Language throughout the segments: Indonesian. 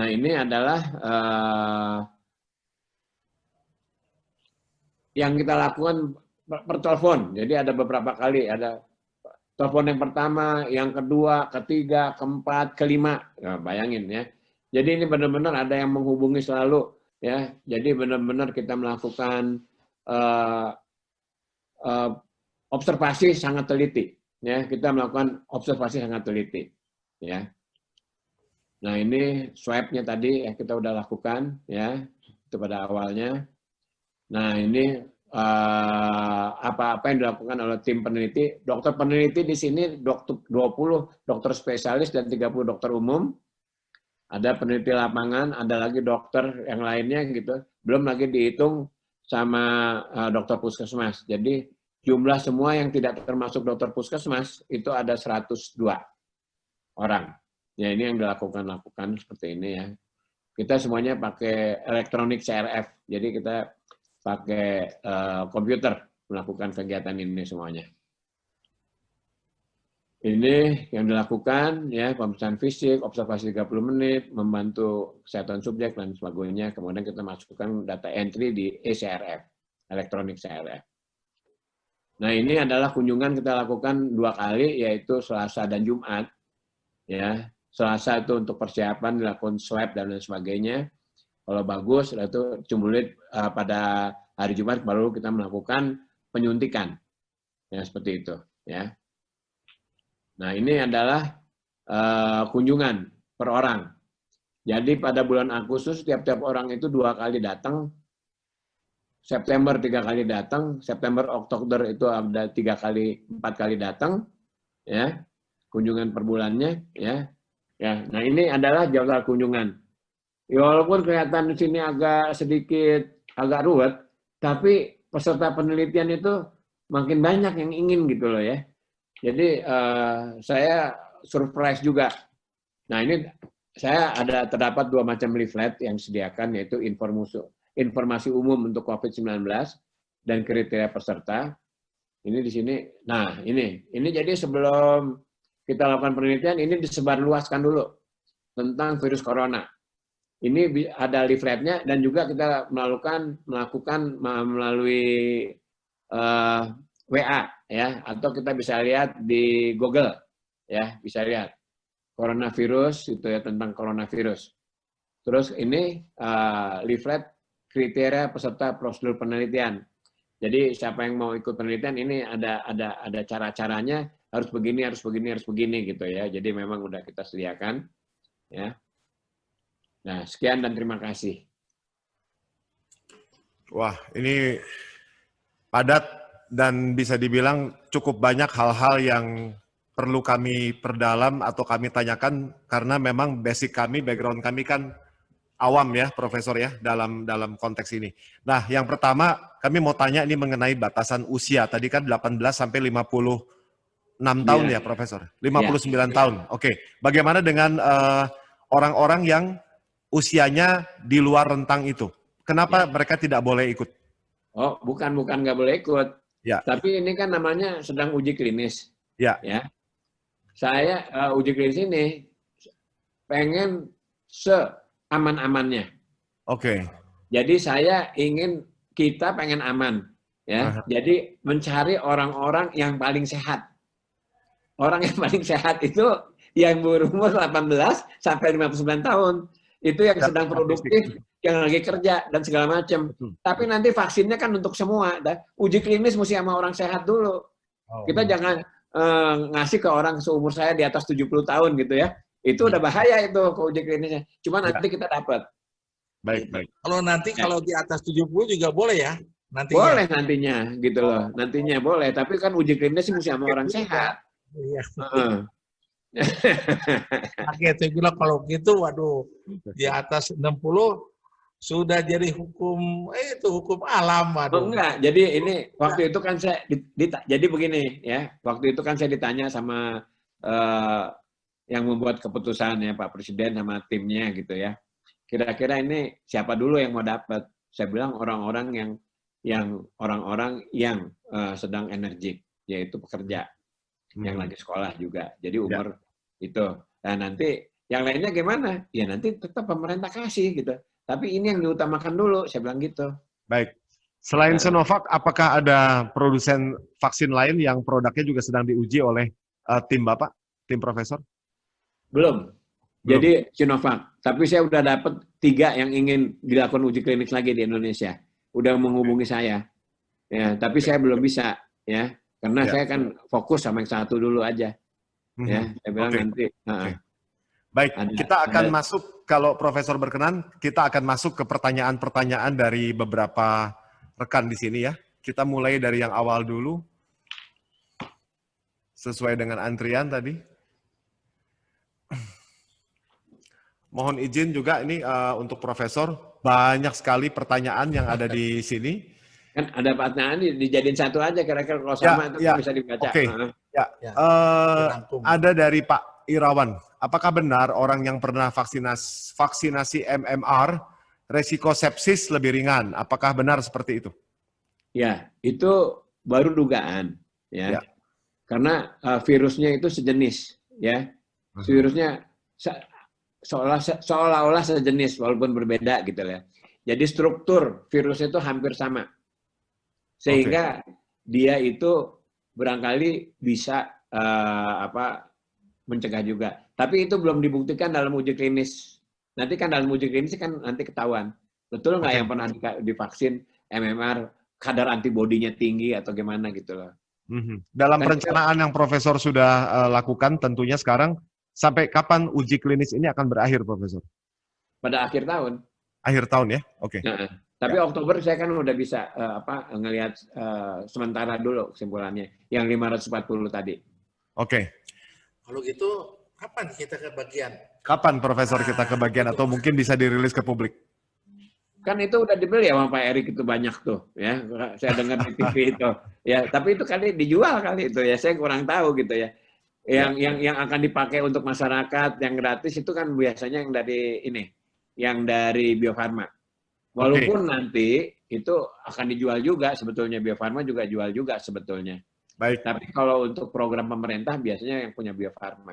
Nah, ini adalah yang kita lakukan per telepon. Jadi ada beberapa kali, ada telepon yang pertama, yang kedua, ketiga, keempat, kelima. Nah, bayangin ya. Jadi ini benar-benar ada yang menghubungi selalu ya. Jadi benar-benar kita melakukan observasi sangat teliti ya. Kita melakukan observasi sangat teliti ya. Nah, ini swab-nya tadi ya kita udah lakukan ya. Itu pada awalnya. Nah, ini apa-apa yang dilakukan oleh tim peneliti. Dokter peneliti di sini 20 dokter spesialis dan 30 dokter umum. Ada peneliti lapangan, ada lagi dokter yang lainnya gitu. Belum lagi dihitung sama dokter puskesmas. Jadi jumlah semua yang tidak termasuk dokter puskesmas itu ada 102 orang. Ya, ini yang dilakukan seperti ini ya. Kita semuanya pakai elektronik CRF. Jadi kita pakai komputer melakukan kegiatan ini semuanya. Ini yang dilakukan ya, pemeriksaan fisik, observasi 30 menit, membantu kesehatan subjek dan sebagainya. Kemudian kita masukkan data entry di eCRF, elektronik CRF. Nah, ini adalah kunjungan kita lakukan 2 kali, yaitu Selasa dan Jumat. Ya, Selasa itu untuk persiapan, dilakukan swab dan lain sebagainya. Kalau bagus, itu cumbulit pada hari Jumat baru kita melakukan penyuntikan, ya seperti itu. Ya. Nah, ini adalah kunjungan per orang. Jadi pada bulan Agustus tiap-tiap orang itu 2 kali datang. September 3 kali datang. September, Oktober itu ada 4 kali datang. Ya, kunjungan per bulannya. Ya. Nah, ini adalah jadwal kunjungan. Ya, walaupun kelihatan di sini agak ruwet, tapi peserta penelitian itu makin banyak yang ingin gitu loh ya. Jadi saya surprise juga. Nah, ini saya terdapat 2 macam leaflet yang disediakan, yaitu informasi umum untuk COVID-19 dan kriteria peserta. Ini di sini. Nah, ini jadi sebelum kita lakukan penelitian, ini disebarluaskan dulu tentang virus corona. Ini ada leafletnya dan juga kita melakukan melalui WA ya, atau kita bisa lihat di Google ya, bisa lihat coronavirus itu ya, tentang coronavirus. Terus ini leaflet kriteria peserta prosedur penelitian. Jadi siapa yang mau ikut penelitian ini ada cara-caranya, harus begini gitu ya. Jadi memang udah kita sediakan ya. Nah, sekian dan terima kasih. Wah, ini padat dan bisa dibilang cukup banyak hal-hal yang perlu kami perdalam atau kami tanyakan karena memang basic kami, background kami kan awam ya, Profesor ya, dalam konteks ini. Nah, yang pertama kami mau tanya ini mengenai batasan usia. Tadi kan 18 sampai 56 tahun ya, Profesor. 59 tahun. Oke. Bagaimana dengan orang-orang yang usianya di luar rentang itu? Kenapa mereka tidak boleh ikut? Oh, bukan nggak boleh ikut. Ya. Tapi ini kan namanya sedang uji klinis. Ya. Ya. Saya uji klinis ini pengen seaman-amannya. Oke. Jadi kita pengen aman. Ya. Jadi mencari orang-orang yang paling sehat. Orang yang paling sehat itu yang berumur 18 sampai 59 tahun. Itu yang sedang produktif, yang lagi kerja, dan segala macam. Tapi nanti vaksinnya kan untuk semua. Uji klinis mesti sama orang sehat dulu. Kita jangan ngasih ke orang seumur saya di atas 70 tahun gitu ya. Itu udah bahaya itu ke uji klinisnya. Cuma nanti kita dapat. Baik. Kalau nanti kalau di atas 70 juga boleh ya? Nantinya. Boleh nantinya gitu loh. Nantinya boleh. Tapi kan uji klinis mesti sama orang sehat. Iya. Oke, saya bilang kalau gitu, waduh, di atas 60 sudah jadi hukum alam, waduh. Oh, enggak, jadi ini waktu itu kan saya jadi begini ya, waktu itu kan saya ditanya sama yang membuat keputusan ya Pak Presiden sama timnya gitu ya. Kira-kira ini siapa dulu yang mau dapat? Saya bilang orang-orang yang sedang energik, yaitu pekerja. Yang lagi sekolah juga. Jadi umur itu. Nah, nanti Yang lainnya gimana? Ya nanti tetap pemerintah kasih gitu. Tapi ini yang diutamakan dulu, saya bilang gitu. Baik. Selain Nah, Sinovac, apakah ada produsen vaksin lain yang produknya juga sedang diuji oleh tim Bapak, tim Profesor? belum. Belum. Jadi Sinovac. Tapi saya udah dapat 3 yang ingin dilakukan uji klinis lagi di Indonesia. Udah menghubungi saya. Ya, tapi saya belum bisa ya, karena Ya. saya kan fokus sama yang satu dulu aja. Ya, saya bilang Oke. nanti. Oke. Baik, kita akan masuk, kalau Profesor berkenan, kita akan masuk ke pertanyaan-pertanyaan dari beberapa rekan di sini ya. Kita mulai dari yang awal dulu, sesuai dengan antrian tadi. Mohon izin juga ini untuk Profesor, banyak sekali pertanyaan yang ada di sini. Kan ada pertanyaan dijadiin satu aja, kira-kira kalau sama itu bisa dibaca. Oke. Ya. Ada dari Pak Irawan. Apakah benar orang yang pernah vaksinasi MMR, resiko sepsis lebih ringan? Apakah benar seperti itu? Ya, itu baru dugaan, ya. Karena virusnya itu sejenis, ya. Virusnya seolah-olah sejenis walaupun berbeda gitu ya. Jadi struktur virus itu hampir sama. Sehingga dia itu barangkali bisa mencegah juga. Tapi itu belum dibuktikan dalam uji klinis. Nanti kan dalam uji klinis kan nanti ketahuan. Betul nggak yang pernah divaksin MMR kadar antibodinya tinggi atau gimana gitu loh. Dalam perencanaan yang Profesor sudah lakukan tentunya sekarang, sampai kapan uji klinis ini akan berakhir, Profesor? Pada akhir tahun. Akhir tahun ya? Oke. Nah, tapi Oktober saya kan udah bisa ngelihat sementara dulu kesimpulannya. Yang 540 tadi. Oke. Kalau gitu, kapan kita kebagian? Kapan Profesor kita kebagian atau mungkin bisa dirilis ke publik? Kan itu udah dibeli sama Pak Erik itu banyak tuh, ya. Saya dengar di TV itu, ya. Tapi itu kali dijual kali itu ya. Saya kurang tahu gitu ya. Yang akan dipakai untuk masyarakat yang gratis itu kan biasanya yang dari ini, yang dari Bio Farma. Walaupun nanti itu akan dijual juga sebetulnya, Bio Farma juga jual juga sebetulnya. Baik. Tapi kalau untuk program pemerintah biasanya yang punya Bio Farma.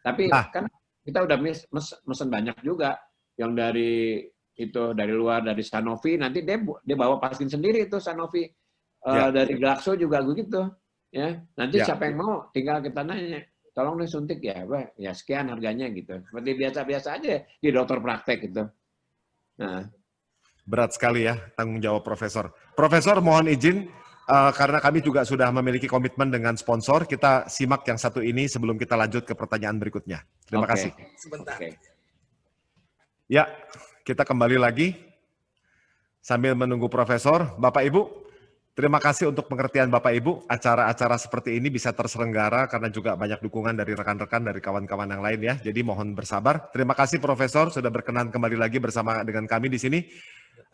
Tapi kan kita udah mesen banyak juga yang dari itu dari luar, dari Sanofi, nanti dia bawa vaksin sendiri itu Sanofi. Dari Glaxo juga begitu, ya. Nanti siapa yang mau tinggal kita nanya, tolong nih suntik ya, ya sekian harganya gitu. Seperti biasa-biasa aja di dokter praktek gitu. Nah, berat sekali ya tanggung jawab Profesor. Profesor mohon izin karena kami juga sudah memiliki komitmen dengan sponsor, kita simak yang satu ini sebelum kita lanjut ke pertanyaan berikutnya. Terima kasih. Sebentar. Ya, kita kembali lagi sambil menunggu Profesor. Bapak Ibu, terima kasih untuk pengertian Bapak Ibu. Acara-acara seperti ini bisa terselenggara karena juga banyak dukungan dari rekan-rekan, dari kawan-kawan yang lain ya. Jadi mohon bersabar. Terima kasih Profesor sudah berkenan kembali lagi bersama dengan kami di sini.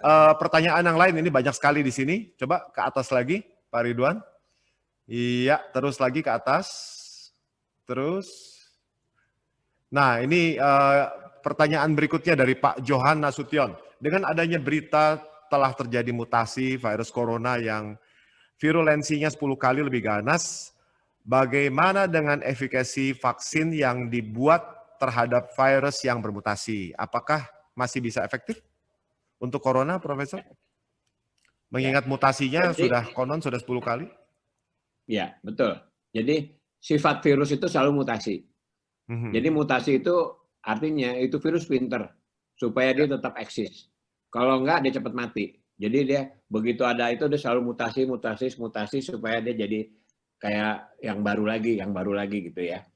Pertanyaan yang lain ini banyak sekali di sini. Coba ke atas lagi, Pak Ridwan. Iya, terus lagi ke atas. Terus. Nah, ini pertanyaan berikutnya dari Pak Johan Nasution. Dengan adanya berita telah terjadi mutasi virus corona yang virulensinya 10 kali lebih ganas, bagaimana dengan efikasi vaksin yang dibuat terhadap virus yang bermutasi? Apakah masih bisa efektif untuk corona, Profesor? Mengingat mutasinya konon sudah 10 kali? Ya, betul. Jadi sifat virus itu selalu mutasi. Jadi mutasi itu artinya itu virus pinter supaya dia tetap eksis. Kalau enggak dia cepat mati. Jadi dia begitu ada itu dia selalu mutasi supaya dia jadi kayak yang baru lagi gitu ya.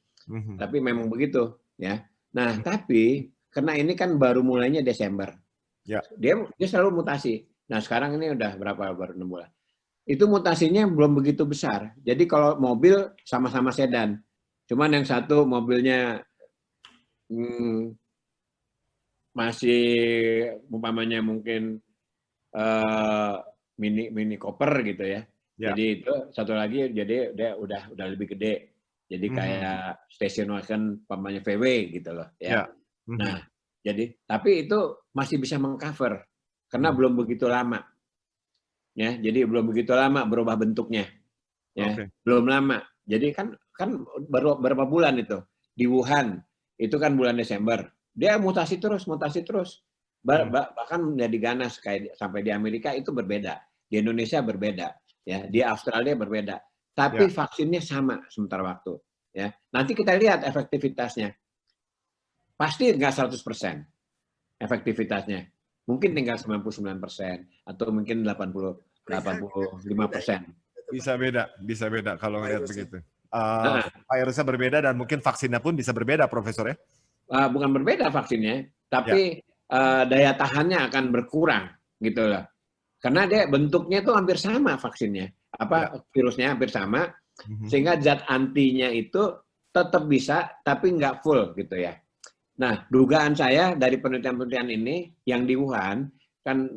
Tapi memang begitu ya. Nah, tapi karena ini kan baru mulainya Desember. Ya. Dia selalu mutasi. Nah, sekarang ini udah baru 6 bulan. Itu mutasinya belum begitu besar. Jadi kalau mobil sama-sama sedan. Cuman yang satu mobilnya masih umpamanya mungkin mini cooper gitu ya. Jadi itu satu lagi jadi dia udah lebih gede. Jadi kayak station wagon umpamanya VW gitu loh ya. Nah, jadi tapi itu masih bisa mengcover karena belum begitu lama. Ya, jadi belum begitu lama berubah bentuknya. Ya, belum lama. Jadi kan baru berapa bulan itu di Wuhan itu kan bulan Desember. Dia mutasi terus. Bahkan menjadi ganas kayak sampai di Amerika itu berbeda, di Indonesia berbeda, ya, di Australia berbeda. Tapi vaksinnya sama sementara waktu, ya. Nanti kita lihat efektivitasnya. Pasti nggak 100% efektivitasnya. Mungkin tinggal 99% atau mungkin 85%. Bisa beda kalau ngelihat begitu. Nah, Virusnya berbeda dan mungkin vaksinnya pun bisa berbeda, Profesor ya? bukan berbeda vaksinnya, tapi daya tahannya akan berkurang gitu loh. Karena dia bentuknya itu hampir sama vaksinnya, virusnya hampir sama, sehingga zat antinya itu tetap bisa, tapi nggak full gitu ya. Nah, dugaan saya dari penelitian-penelitian ini yang di Wuhan, kan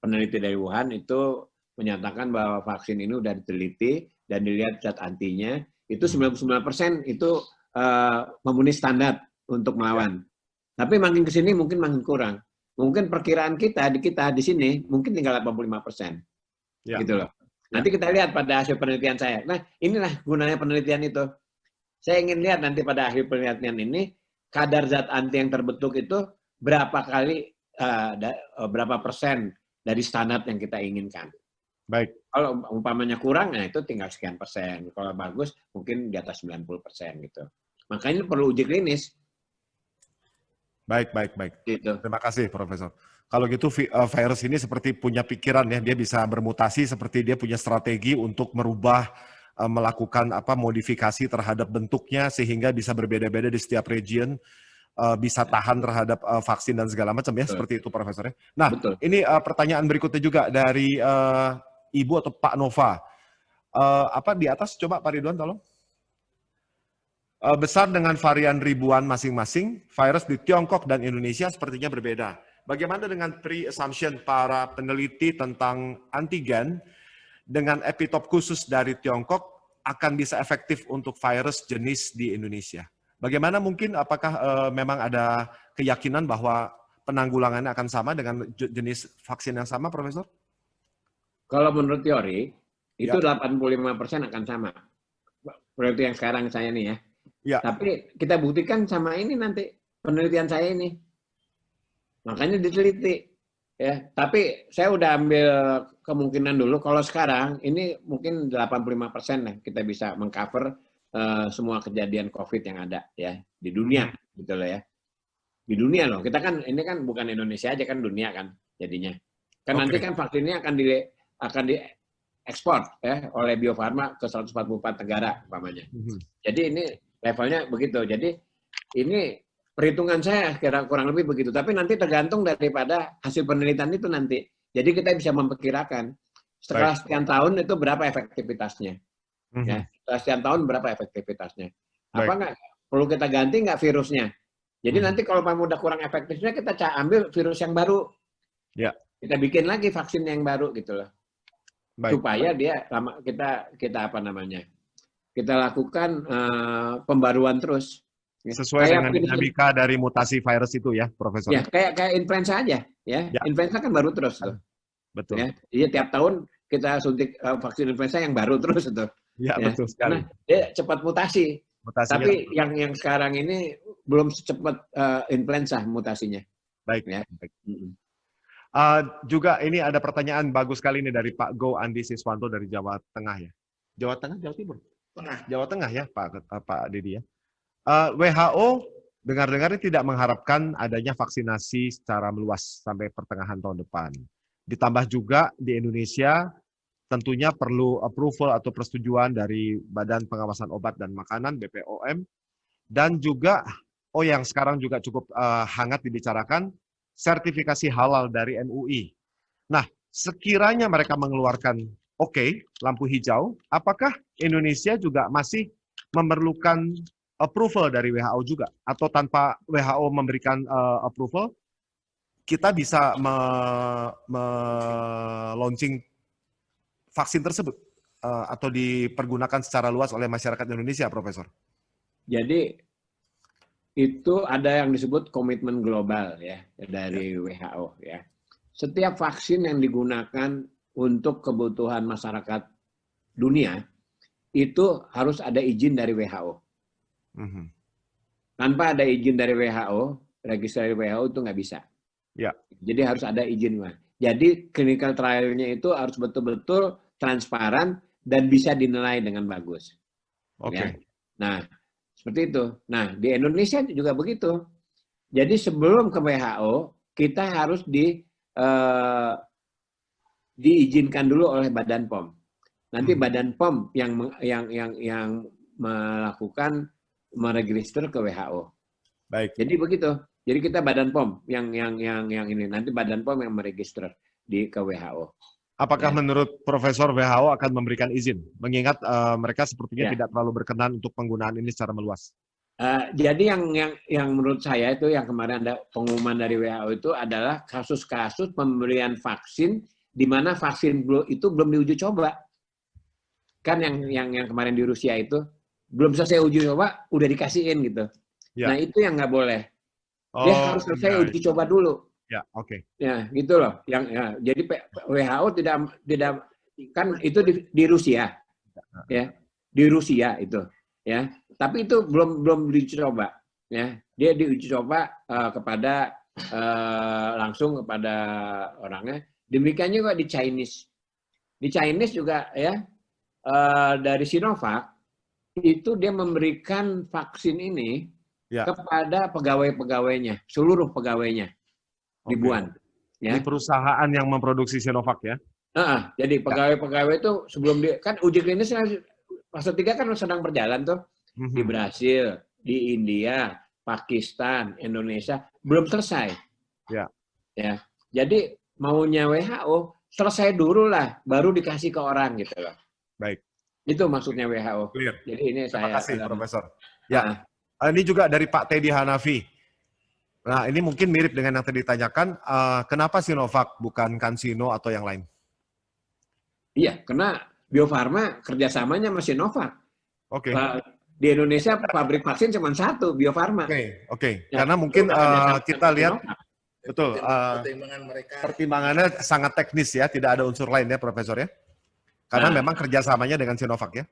peneliti dari Wuhan itu menyatakan bahwa vaksin ini udah diteliti dan dilihat zat antinya, itu 99% itu memenuhi standar untuk melawan. Tapi makin ke sini mungkin makin kurang. Mungkin perkiraan kita di sini mungkin tinggal 85%. Gitu loh. Nanti kita lihat pada hasil penelitian saya. Nah, inilah gunanya penelitian itu. Saya ingin lihat nanti pada akhir penelitian ini kadar zat anti yang terbentuk itu berapa kali berapa persen dari standar yang kita inginkan. Baik. Kalau umpamanya kurang, nah itu tinggal sekian persen. Kalau bagus, mungkin di atas 90% gitu. Makanya perlu uji klinis. Baik. Gitu. Terima kasih, Profesor. Kalau gitu virus ini seperti punya pikiran ya, dia bisa bermutasi seperti dia punya strategi untuk merubah, melakukan modifikasi terhadap bentuknya sehingga bisa berbeda-beda di setiap region, bisa tahan terhadap vaksin dan segala macam ya, seperti itu, Profesor ya. Nah, ini pertanyaan berikutnya juga dari Ibu atau Pak Nova. Di atas coba Pak Ridwan tolong. Besar dengan varian ribuan masing-masing, virus di Tiongkok dan Indonesia sepertinya berbeda. Bagaimana dengan pre-assumption para peneliti tentang antigen dengan epitop khusus dari Tiongkok akan bisa efektif untuk virus jenis di Indonesia? Bagaimana mungkin, apakah memang ada keyakinan bahwa penanggulangannya akan sama dengan jenis vaksin yang sama, Profesor? Kalau menurut teori, itu 85% akan sama. Seperti yang sekarang saya nih ya. Tapi kita buktikan sama ini nanti, penelitian saya ini. Makanya diteliti. Ya. Tapi saya udah ambil kemungkinan dulu, kalau sekarang ini mungkin 85% lah kita bisa mengcover semua kejadian COVID yang ada ya di dunia, gitu loh ya. Di dunia loh, kita kan ini kan bukan Indonesia aja kan, dunia kan jadinya. Kan nanti kan vaksinnya akan diekspor ya oleh Bio Farma ke 144 negara umpamanya. Jadi ini levelnya begitu. Jadi ini perhitungan saya kira kurang lebih begitu. Tapi nanti tergantung daripada hasil penelitian itu nanti. Jadi kita bisa memperkirakan setelah sekian tahun itu berapa efektivitasnya. Ya, setelah sekian tahun berapa efektivitasnya. Apa nggak perlu kita ganti nggak virusnya? Jadi nanti kalau udah kurang efektifnya kita ambil virus yang baru. Kita bikin lagi vaksin yang baru gitu loh. Supaya dia kita apa namanya? Kita lakukan pembaruan terus. Sesuai dengan dinamika dari mutasi virus itu ya, Profesor. Ya, kayak influenza aja, ya. Influenza kan baru terus tuh. Betul. Ya. Jadi tiap tahun kita suntik vaksin influenza yang baru terus itu. Ya, betul sekali. Karena dia cepat mutasi. Tapi yang sekarang ini belum secepat influenza mutasinya. Baik. Ya. Juga ini ada pertanyaan bagus sekali ini dari Pak Go Andi Siswanto dari Jawa Tengah ya. Jawa Tengah, Jawa Timur? Jawa Tengah ya, Pak Didi ya. WHO dengar-dengar tidak mengharapkan adanya vaksinasi secara meluas sampai pertengahan tahun depan. Ditambah juga di Indonesia tentunya perlu approval atau persetujuan dari Badan Pengawasan Obat dan Makanan (BPOM) dan juga yang sekarang juga cukup hangat dibicarakan, sertifikasi halal dari MUI. Nah, sekiranya mereka mengeluarkan lampu hijau, apakah Indonesia juga masih memerlukan approval dari WHO juga? Atau tanpa WHO memberikan approval, kita bisa launching vaksin tersebut atau dipergunakan secara luas oleh masyarakat Indonesia, Profesor? Jadi, itu ada yang disebut komitmen global ya dari WHO ya. Setiap vaksin yang digunakan untuk kebutuhan masyarakat dunia itu harus ada izin dari WHO. Tanpa ada izin dari WHO, registrasi WHO itu nggak bisa. Ya. Jadi harus ada izin. Jadi clinical trial-nya itu harus betul-betul transparan dan bisa dinilai dengan bagus. Oke. Ya. Nah, seperti itu. Nah, di Indonesia juga begitu. Jadi sebelum ke WHO, kita harus diizinkan dulu oleh Badan POM. Nanti Badan POM yang melakukan meregister ke WHO. Baik. Jadi begitu. Jadi kita Badan POM yang ini, nanti Badan POM yang meregister ke WHO. Apakah Ya. menurut Profesor WHO akan memberikan izin? Mengingat mereka sepertinya Ya. tidak terlalu berkenan untuk penggunaan ini secara meluas. Jadi yang menurut saya itu yang kemarin ada pengumuman dari WHO itu adalah kasus-kasus pemberian vaksin di mana vaksin itu belum diuji coba. Kan yang kemarin di Rusia itu belum selesai uji coba udah dikasihin gitu. Ya. Nah, itu yang nggak boleh. Dia harus selesai uji coba dulu. Ya, oke. Ya, gitu loh. Jadi WHO tidak kan itu di Rusia. Ya. Di Rusia itu, ya. Tapi itu belum diuji coba, ya. Dia diuji coba langsung kepada orangnya. Demikian juga di Chinese. Di Chinese juga ya dari Sinovac itu dia memberikan vaksin ini kepada pegawai-pegawainya, seluruh pegawainya ribuan. Ya. Ini perusahaan yang memproduksi Sinovac ya? Jadi pegawai-pegawai itu sebelum kan uji klinis fase 3 kan sedang berjalan tuh di Brasil, di India, Pakistan, Indonesia belum selesai. Ya. Ya. Jadi maunya WHO selesai dulu lah, baru dikasih ke orang gitu loh. Baik. Itu maksudnya WHO. Clear. Jadi ini Terima kasih, Profesor. Ya. Ini juga dari Pak Teddy Hanafi. Nah, ini mungkin mirip dengan yang tadi ditanyakan. Kenapa Sinovac bukan CanSino atau yang lain? Iya, karena Bio Farma kerjasamanya sama Sinovac. Oke. Di Indonesia pabrik vaksin cuma satu, Bio Farma. Oke. Ya, karena mungkin kita lihat betul pertimbangannya sangat teknis ya, tidak ada unsur lain ya, Profesor ya. Karena memang kerjasamanya dengan Sinovac ya.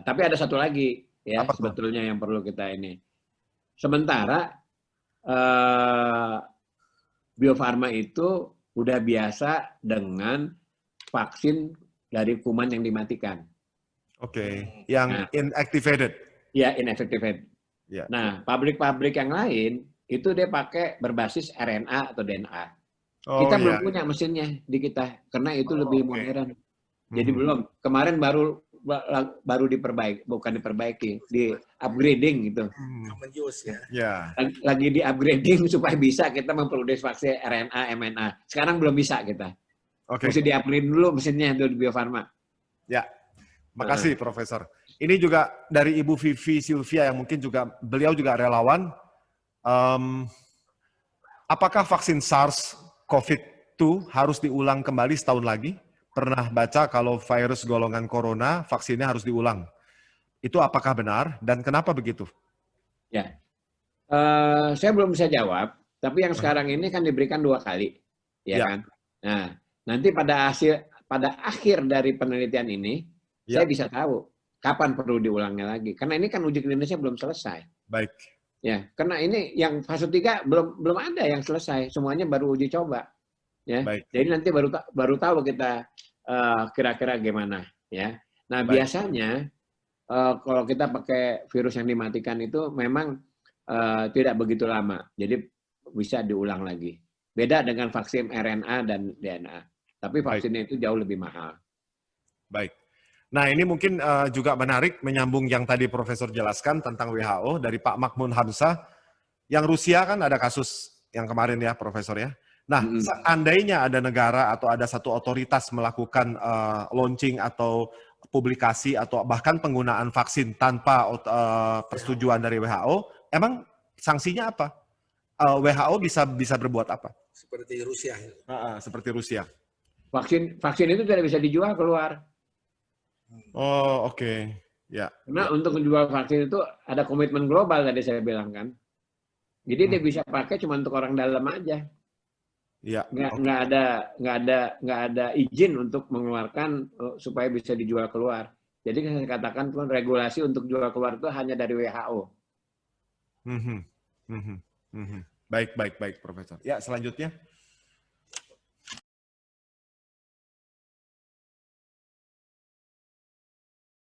Tapi ada satu lagi ya sebetulnya yang perlu kita ini. Sementara Bio Farma itu udah biasa dengan vaksin dari kuman yang dimatikan. Oke, yang inactivated. Ya, inactivated. Ya. Nah, pabrik-pabrik yang lain itu dia pakai berbasis RNA atau DNA. Kita belum punya mesinnya di kita karena itu lebih modern. Jadi belum. Kemarin baru diperbaiki, bukan diperbaiki, di upgrading gitu. Ya. Lagi di upgrading supaya bisa kita memproduksi vaksin RNA, mRNA. Sekarang belum bisa kita. Mesti di-upgrade dulu mesinnya di Bio Farma. Ya, makasih Profesor. Ini juga dari Ibu Vivi Sylvia yang mungkin juga beliau juga relawan. Apakah vaksin SARS-CoV-2 harus diulang kembali setahun lagi? Pernah baca kalau virus golongan corona vaksinnya harus diulang. Itu apakah benar dan kenapa begitu? Ya, saya belum bisa jawab. Tapi yang sekarang ini kan diberikan 2 kali, ya kan? Nah, nanti pada akhir dari penelitian ini, saya bisa tahu kapan perlu diulangnya lagi. Karena ini kan uji klinisnya belum selesai. Baik. Ya, karena ini yang fase 3 belum ada yang selesai. Semuanya baru uji coba. Ya. Baik. Jadi nanti baru tahu kita kira-kira gimana. Ya. Nah, biasanya kalau kita pakai virus yang dimatikan itu memang tidak begitu lama. Jadi bisa diulang lagi. Beda dengan vaksin RNA dan DNA. Tapi vaksinnya itu jauh lebih mahal. Baik. Nah ini mungkin juga menarik menyambung yang tadi Profesor jelaskan tentang WHO dari Pak Makmun Hamzah. Yang Rusia kan ada kasus yang kemarin ya Profesor ya. Nah seandainya ada negara atau ada satu otoritas melakukan launching atau publikasi atau bahkan penggunaan vaksin tanpa persetujuan dari WHO, emang sanksinya apa? WHO bisa berbuat apa? Seperti Rusia. Seperti Rusia. Vaksin itu tidak bisa dijual keluar. Oh, oke. Ya. Karena untuk menjual vaksin itu ada komitmen global tadi saya bilang kan. Jadi dia bisa pakai cuma untuk orang dalam aja. Ya. Nggak ada izin untuk mengeluarkan supaya bisa dijual keluar. Jadi saya katakan regulasi untuk jual keluar itu hanya dari WHO. Mhm. Mhm. Mhm. Baik, baik, baik, Profesor. Ya, selanjutnya.